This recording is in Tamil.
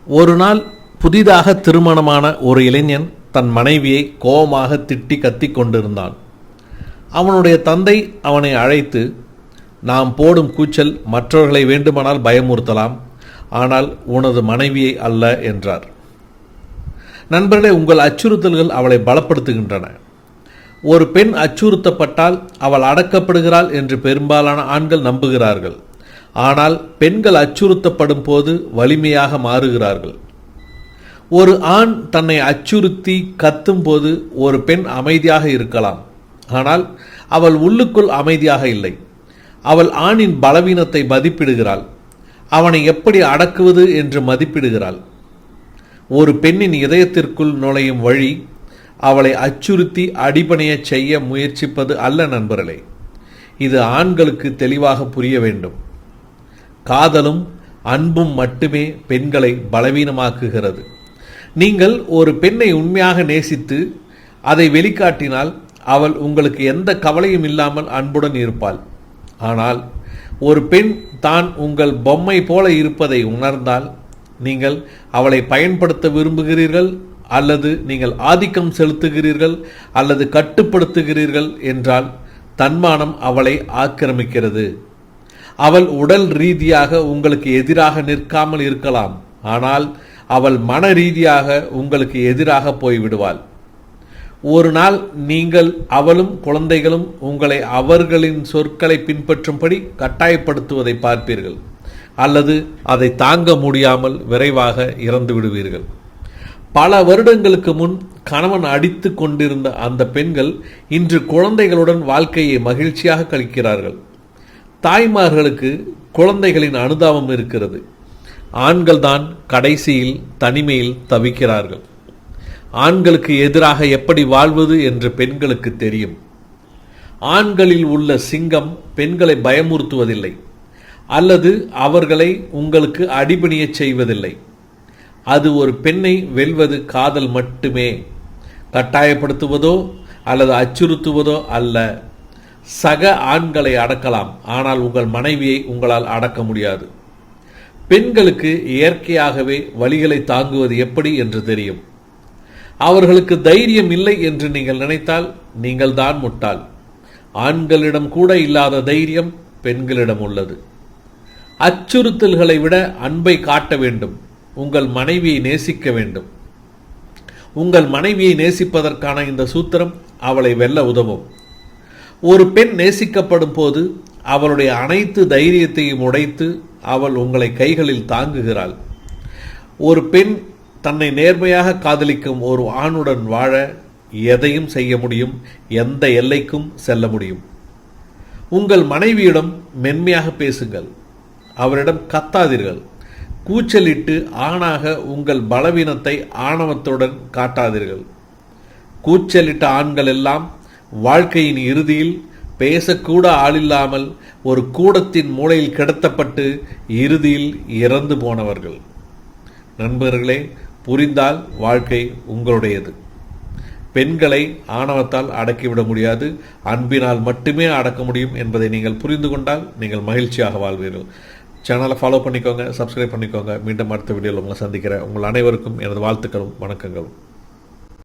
ஒரு நாள் புதிதாக திருமணமான ஒரு இளைஞன் தன் மனைவியை கோபமாக திட்டி கத்திக் கொண்டிருந்தான். அவனுடைய தந்தை அவனை அழைத்து, நாம் போடும் கூச்சல் மற்றவர்களை வேண்டுமானால் பயமுறுத்தலாம், ஆனால் உனது மனைவியை அல்ல என்றார். நண்பர்களே, உங்கள் அச்சுறுத்தல்கள் அவளை பலப்படுத்துகின்றன. ஒரு பெண் அச்சுறுத்தப்பட்டால் அவள் அடக்கப்படுகிறாள் என்று பெரும்பாலான ஆண்கள் நம்புகிறார்கள். ஆனால் பெண்கள் அச்சுறுத்தப்படும் போது வலிமையாக மாறுகிறார்கள். ஒரு ஆண் தன்னை அச்சுறுத்தி கத்தும் போது ஒரு பெண் அமைதியாக இருக்கலாம், ஆனால் அவள் உள்ளுக்குள் அமைதியாக இல்லை. அவள் ஆணின் பலவீனத்தை மதிப்பிடுகிறாள், அவனை எப்படி அடக்குவது என்று மதிப்பிடுகிறாள். ஒரு பெண்ணின் இதயத்திற்குள் நுழையும் வழி அவளை அச்சுறுத்தி அடிபணிய செய்ய முயற்சிப்பது அல்ல. நண்பர்களே, இது ஆண்களுக்கு தெளிவாக புரிய வேண்டும். காதலும் அன்பும் மட்டுமே பெண்களை பலவீனமாக்குகிறது. நீங்கள் ஒரு பெண்ணை உண்மையாக நேசித்து அதை வெளிக்காட்டினால் அவள் உங்களுக்கு எந்த கவலையும் இல்லாமல் அன்புடன் இருப்பாள். ஆனால் ஒரு பெண் தான் உங்கள் பொம்மை போல இருப்பதை உணர்ந்தால் நீங்கள் அவளை பயன்படுத்த விரும்புகிறீர்கள், அல்லது நீங்கள் ஆதிக்கம் செலுத்துகிறீர்கள் அல்லது கட்டுப்படுத்துகிறீர்கள் என்றால் தன்மானம் அவளை ஆக்கிரமிக்கிறது. அவள் உடல் ரீதியாக உங்களுக்கு எதிராக நிற்காமல் இருக்கலாம், ஆனால் அவள் மன ரீதியாக உங்களுக்கு எதிராக போய்விடுவாள். ஒரு நாள் நீங்கள் அவளும் குழந்தைகளும் உங்களை அவர்களின் சொற்களை பின்பற்றும்படி கட்டாயப்படுத்துவதை பார்ப்பீர்கள், அல்லது அதை தாங்க முடியாமல் விரைவாக இறந்து விடுவீர்கள். பல வருடங்களுக்கு முன் கணவன் அடித்து கொண்டிருந்த அந்த பெண்கள் இன்று குழந்தைகளுடன் வாழ்க்கையை மகிழ்ச்சியாக கழிக்கிறார்கள். தாய்மார்களுக்கு குழந்தைகளின் அனுதாபம் இருக்கிறது. ஆண்கள் தான் கடைசியில் தனிமையில் தவிக்கிறார்கள். ஆண்களுக்கு எதிராக எப்படி வாழ்வது என்று பெண்களுக்கு தெரியும். ஆண்களில் உள்ள சிங்கம் பெண்களை பயமுறுத்துவதில்லை, அல்லது அவர்களை உங்களுக்கு அடிபணிய செய்வதில்லை. அது ஒரு பெண்ணை வெல்வது காதல் மட்டுமே, கட்டாயப்படுத்துவதோ அல்லது அச்சுறுத்துவதோ அல்ல. சக ஆண்களை அடக்கலாம், ஆனால் உங்கள் மனைவியை உங்களால் அடக்க முடியாது. பெண்களுக்கு இயற்கையாகவே வலிகளை தாங்குவது எப்படி என்று தெரியும். அவர்களுக்கு தைரியம் இல்லை என்று நீங்கள் நினைத்தால் நீங்கள் தான் முட்டாள். ஆண்களிடம் கூட இல்லாத தைரியம் பெண்களிடம் உள்ளது. அச்சுறுத்தல்களை விட அன்பை காட்ட வேண்டும். உங்கள் மனைவியை நேசிக்க வேண்டும். உங்கள் மனைவியை நேசிப்பதற்கான இந்த சூத்திரம் அவளை வெல்ல உதவும். ஒரு பெண் நேசிக்கப்படும் போது அவளுடைய அனைத்து தைரியத்தையும் உடைத்து அவள் உங்களை கைகளில் தாங்குகிறாள். ஒரு பெண் தன்னை நேர்மையாக காதலிக்கும் ஒரு ஆணுடன் வாழ எதையும் செய்ய முடியும், எந்த எல்லைக்கும் செல்ல முடியும். உங்கள் மனைவியிடம் மென்மையாக பேசுங்கள், அவரிடம் கத்தாதீர்கள். கூச்சலிட்டு ஆணாக உங்கள் பலவீனத்தை ஆணவத்துடன் காட்டாதீர்கள். கூச்சலிட்ட ஆண்கள் எல்லாம் வாழ்க்கையின் இறுதியில் பேசக்கூட ஆளில்லாமல் ஒரு கூடத்தின் மூலையில் கிடத்தப்பட்டு இறுதியில் இறந்து போனவர்கள். நண்பர்களே, புரிந்தால் வாழ்க்கை உங்களுடையது. பெண்களை ஆணவத்தால் அடக்கிவிட முடியாது, அன்பினால் மட்டுமே அடக்க முடியும் என்பதை நீங்கள் புரிந்து கொண்டால் நீங்கள் மகிழ்ச்சியாக வாழ்வீர்கள். சேனலை ஃபாலோ பண்ணிக்கோங்க, சப்ஸ்கிரைப் பண்ணிக்கோங்க. மீண்டும் அடுத்த வீடியோவில் உங்களை சந்திக்கிறேன். உங்கள் அனைவருக்கும் எனது வாழ்த்துக்களும் வணக்கங்களும்.